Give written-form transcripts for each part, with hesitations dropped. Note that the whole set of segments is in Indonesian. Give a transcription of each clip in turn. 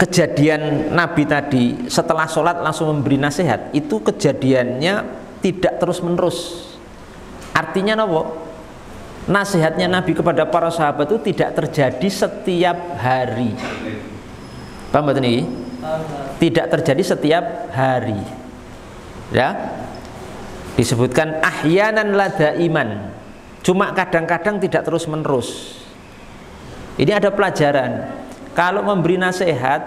kejadian Nabi tadi setelah sholat langsung memberi nasihat, itu kejadiannya tidak terus menerus. Artinya nopo? Nasihatnya Nabi kepada para sahabat itu tidak terjadi setiap hari. Paham betul ini? Tidak terjadi setiap hari. Ya, disebutkan ahyanan lada iman, cuma kadang-kadang tidak terus menerus. Ini ada pelajaran. Kalau memberi nasihat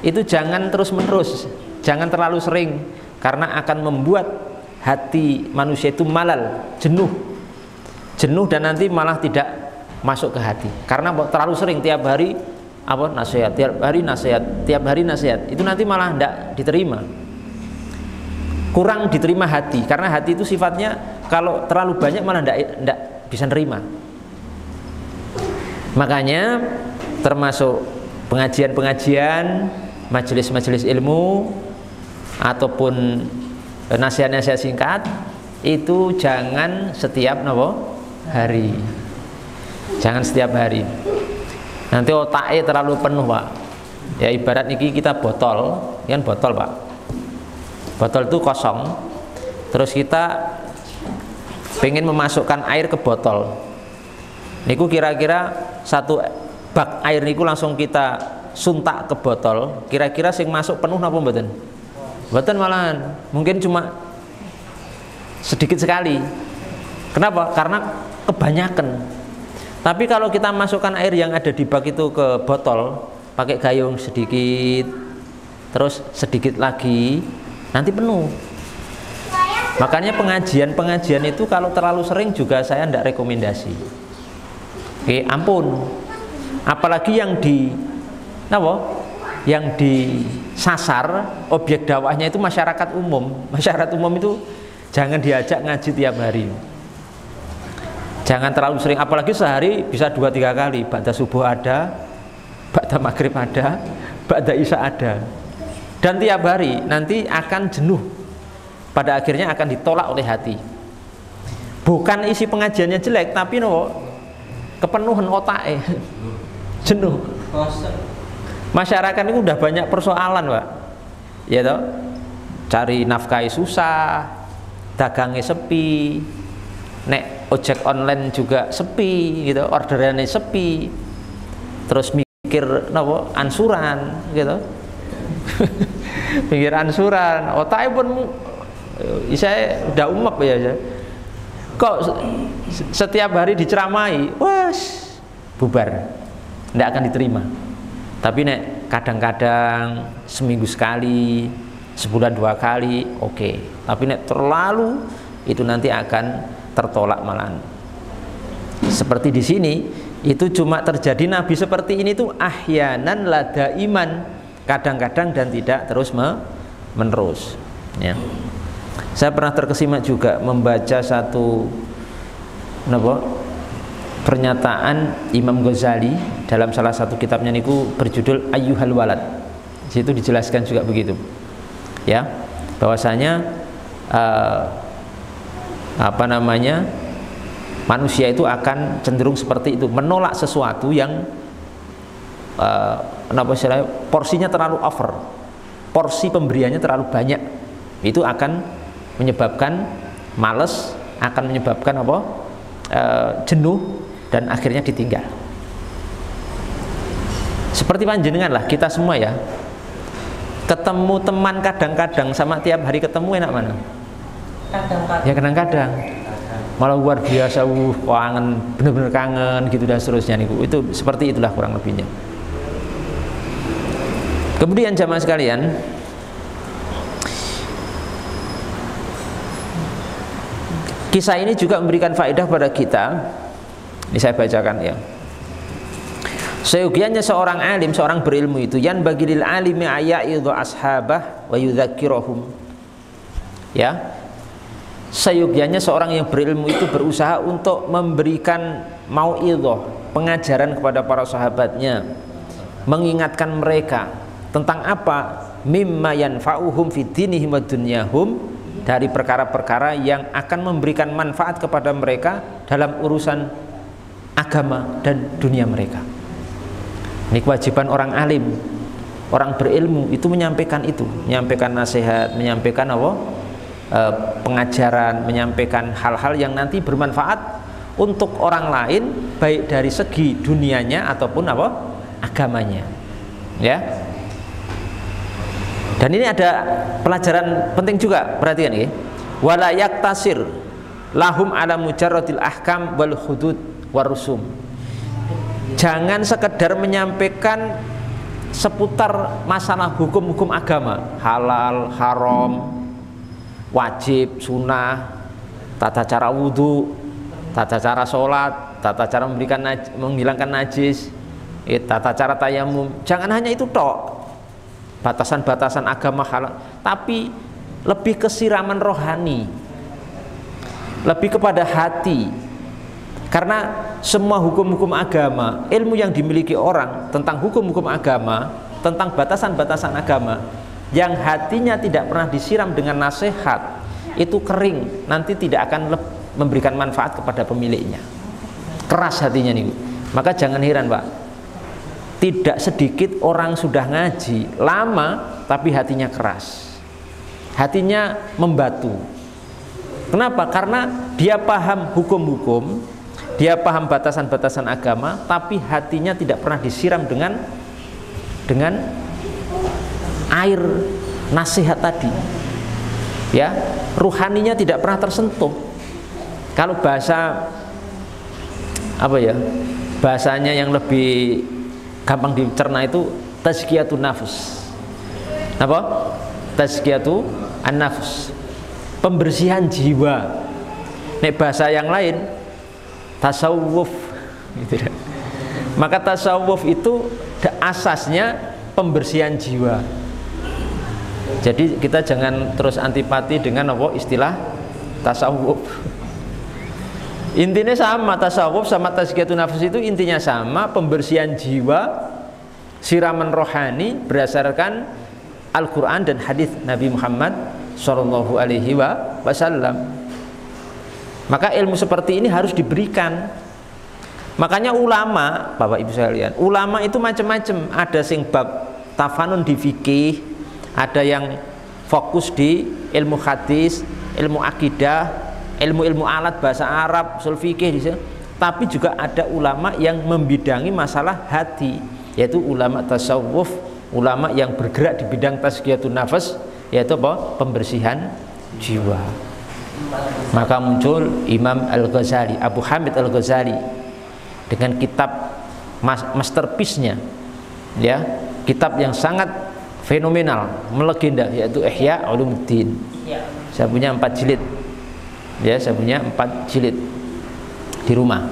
itu jangan terus menerus, jangan terlalu sering, karena akan membuat hati manusia itu malal, jenuh dan nanti malah tidak masuk ke hati. Karena terlalu sering tiap hari nasihat, tiap hari nasihat, itu nanti malah tidak diterima, kurang diterima hati. Karena hati itu sifatnya kalau terlalu banyak malah tidak bisa nerima. Makanya termasuk pengajian-pengajian, majelis-majelis ilmu ataupun nasihat-nasihat singkat itu jangan setiap hari. Jangan setiap hari. Nanti otaknya terlalu penuh, Pak. Ya ibarat niki kita botol, kan botol, Pak. Botol itu kosong. Terus kita pengen memasukkan air ke botol. Niku kira-kira satu bak air niku langsung kita suntak ke botol, kira-kira sing masuk penuh napa mboten? Mboten malahan, mungkin cuma sedikit sekali. Kenapa? Karena kebanyakan. Tapi kalau kita masukkan air yang ada di bak itu ke botol, pakai gayung sedikit, terus sedikit lagi, nanti penuh. Makanya pengajian itu kalau terlalu sering juga saya tidak rekomendasi. Oke, ampun. Apalagi yang disasar objek dakwahnya itu masyarakat umum. Masyarakat umum itu jangan diajak ngaji tiap hari. Jangan terlalu sering, apalagi sehari bisa 2-3 kali. Ba'da subuh ada, ba'da maghrib ada, ba'da isya ada. Dan tiap hari nanti akan jenuh. Pada akhirnya akan ditolak oleh hati. Bukan isi pengajiannya jelek, tapi kepenuhan otaknya. Jenuh. Masyarakat ini udah banyak persoalan, Pak. Ya toh? Cari nafkahi susah, dagangnya sepi, nek ojek online juga sepi gitu, orderannya sepi. Terus mikir ansuran gitu. Mikir ansuran, otaknya pun saya udah umek ya. Kok setiap hari diceramai, wes bubar, tidak akan diterima. Tapi nek kadang-kadang seminggu sekali, sebulan 2 kali, oke. Tapi nek terlalu itu nanti akan tertolak malahan. Seperti di sini itu cuma terjadi Nabi seperti ini tuh ahyanan lada iman, kadang-kadang dan tidak terus menerus. Ya. Saya pernah terkesima juga membaca satu pernyataan Imam Ghazali dalam salah satu kitabnya niku berjudul Ayyuhal Walad. Di situ dijelaskan juga begitu. Ya, bahwasanya manusia itu akan cenderung seperti itu, menolak sesuatu yang porsinya terlalu over, porsi pemberiannya terlalu banyak. Itu akan menyebabkan males, akan menyebabkan jenuh dan akhirnya ditinggal. Seperti panjenengan lah, kita semua ya, ketemu teman kadang-kadang sama tiap hari ketemu enak mana? Kadang-kadang. Ya kadang-kadang. Malah luar biasa, kangen, bener-bener kangen gitu dan seterusnya niku. Itu seperti itulah kurang lebihnya. Kemudian jamaah sekalian, kisah ini juga memberikan faedah pada kita. Ini saya bacakan ya. Seyogianya seorang alim, seorang berilmu itu yan bagilil alimi aya'idhu ashabah wa yudzakirohum. Ya, seyogianya seorang yang berilmu itu berusaha untuk memberikan mau'idhah, pengajaran kepada para sahabatnya, mengingatkan mereka tentang apa? Mimma yanfa'uhum fi dinihim wa dunyahum, dari perkara-perkara yang akan memberikan manfaat kepada mereka dalam urusan agama dan dunia mereka. Ini kewajiban orang alim, orang berilmu itu menyampaikan nasihat, menyampaikan apa? Pengajaran, menyampaikan hal-hal yang nanti bermanfaat untuk orang lain, baik dari segi dunianya ataupun apa? Agamanya. Ya. Dan ini ada pelajaran penting juga, perhatikan ya. Wala yaktasir lahum ala mujarradil ahkam wal hudud warusum. Jangan sekedar menyampaikan seputar masalah hukum-hukum agama, halal, haram, wajib, sunnah, tata cara wudhu, tata cara sholat, tata cara menghilangkan najis, tata cara tayamum. Jangan hanya itu tok, batasan-batasan agama halal, tapi lebih ke siraman rohani, lebih kepada hati. Karena semua hukum-hukum agama, ilmu yang dimiliki orang tentang hukum-hukum agama, tentang batasan-batasan agama, yang hatinya tidak pernah disiram dengan nasihat, itu kering, nanti tidak akan memberikan manfaat kepada pemiliknya. Keras hatinya nih. Maka jangan heran Pak, tidak sedikit orang sudah ngaji lama tapi hatinya keras, hatinya membatu. Kenapa? Karena dia paham hukum-hukum, dia paham batasan-batasan agama, tapi hatinya tidak pernah disiram dengan air nasihat tadi. Ya, ruhaninya tidak pernah tersentuh. Kalau bahasa apa ya? Bahasanya yang lebih gampang dicerna itu tazkiyatun nafs. Apa? Tazkiyatu an-nafs. Pembersihan jiwa. Nek bahasa yang lain tasawuf gitu. Maka tasawuf itu asasnya pembersihan jiwa. Jadi kita jangan terus antipati dengan apa istilah tasawuf. Intinya sama, tasawuf sama tazkiyatun nafs itu intinya sama, pembersihan jiwa, siraman rohani berdasarkan Al-Quran dan hadis Nabi Muhammad Shallallahu Alaihi Wasallam. Maka ilmu seperti ini harus diberikan. Makanya ulama, Bapak Ibu sekalian, ulama itu macam-macam. Ada sing bab tafanun di fikih, ada yang fokus di ilmu hadis, ilmu akidah, ilmu-ilmu alat bahasa Arab, usul fikih di situ. Tapi juga ada ulama yang membidangi masalah hati, yaitu ulama tasawuf, ulama yang bergerak di bidang tazkiyatun nafs, yaitu apa? Pembersihan jiwa. Maka muncul Imam Al-Ghazali, Abu Hamid Al-Ghazali, dengan kitab masterpiece-nya, ya, kitab yang sangat fenomenal, melegenda, yaitu Ihya Ulumuddin. Saya punya 4 jilid, ya, saya punya 4 jilid di rumah.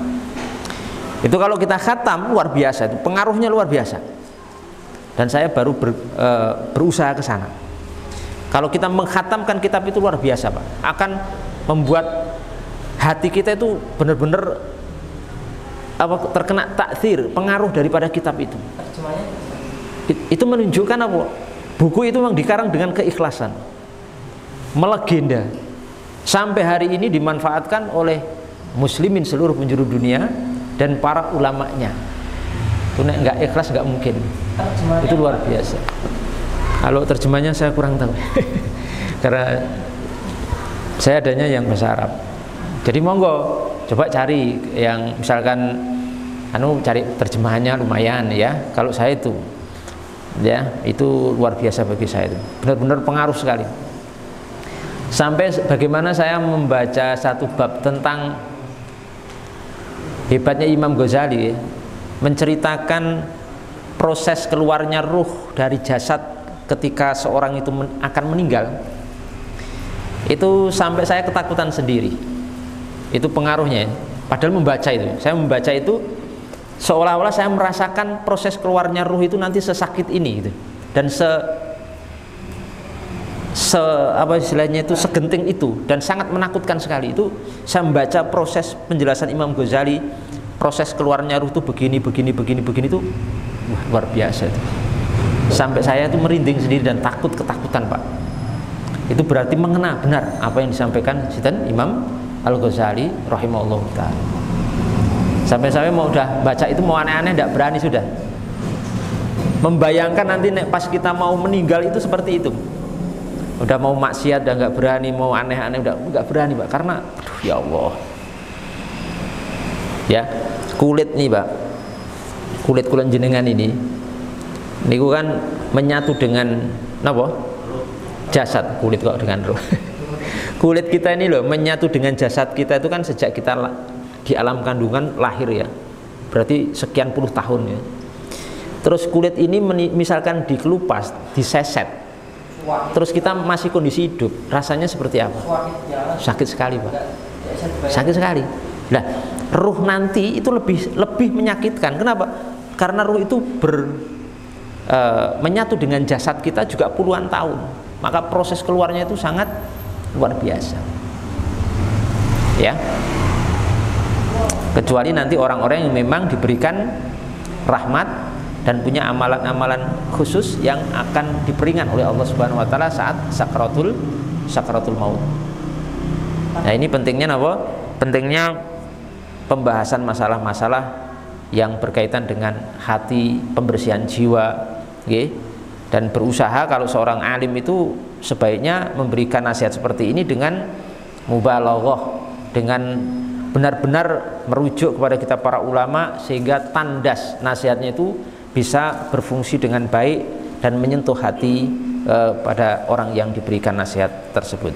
Itu kalau kita khatam luar biasa, itu pengaruhnya luar biasa. Dan saya baru berusaha ke sana. Kalau kita mengkhatamkan kitab itu luar biasa Pak, akan membuat hati kita itu benar-benar terkena takdir, pengaruh daripada kitab itu. Itu menunjukkan apa? Buku itu memang dikarang dengan keikhlasan, melegenda, sampai hari ini dimanfaatkan oleh muslimin seluruh penjuru dunia dan para ulamanya. Itu nggak ikhlas nggak mungkin. Itu luar biasa. Kalau terjemahnya saya kurang tahu karena saya adanya yang bahasa Arab. Jadi monggo coba cari yang misalkan cari terjemahannya lumayan ya. Kalau saya itu ya, itu luar biasa bagi saya, itu benar-benar pengaruh sekali. Sampai bagaimana saya membaca satu bab tentang hebatnya Imam Ghazali ya, menceritakan proses keluarnya ruh dari jasad ketika seorang itu akan meninggal. Itu sampai saya ketakutan sendiri. Itu pengaruhnya. Padahal membaca itu, saya membaca itu seolah-olah saya merasakan proses keluarnya ruh itu nanti sesakit ini gitu. Dan apa istilahnya itu, segenting itu, dan sangat menakutkan sekali. Itu saya membaca proses penjelasan Imam Ghazali, proses keluarnya ruh itu begini itu luar biasa itu. Sampai saya itu merinding sendiri dan ketakutan Pak. Itu berarti mengena benar apa yang disampaikan Sayyidina Imam Al-Ghazali rahimahullah ta'ala. Sampai saya mau udah baca itu mau aneh-aneh tidak berani sudah. Membayangkan nanti pas kita mau meninggal itu seperti itu. Udah mau maksiat udah nggak berani, mau aneh-aneh udah nggak berani Pak, karena aduh ya Allah. Ya, kulit nih Pak, kulit jenengan ini kan menyatu dengan apa? Jasad. Kulit kok dengan roh. Kulit kita ini loh menyatu dengan jasad kita itu kan sejak kita di alam kandungan lahir ya, berarti sekian puluh tahun ya. Terus kulit ini misalkan dikelupas, diseset, terus kita masih kondisi hidup, rasanya seperti apa? Sakit sekali Pak, sakit sekali. Nah, ruh nanti itu lebih menyakitkan. Kenapa? Karena ruh itu menyatu dengan jasad kita juga puluhan tahun, maka proses keluarnya itu sangat luar biasa. Ya, kecuali nanti orang-orang yang memang diberikan rahmat dan punya amalan-amalan khusus yang akan diperingan oleh Allah Subhanahu wa taala saat sakratul maut. Nah, ini pentingnya apa? Pentingnya pembahasan masalah-masalah yang berkaitan dengan hati, pembersihan jiwa, okay? Dan berusaha kalau seorang alim itu sebaiknya memberikan nasihat seperti ini dengan mubalaghah, dengan benar-benar merujuk kepada kita para ulama sehingga tandas nasihatnya itu bisa berfungsi dengan baik dan menyentuh hati pada orang yang diberikan nasihat tersebut.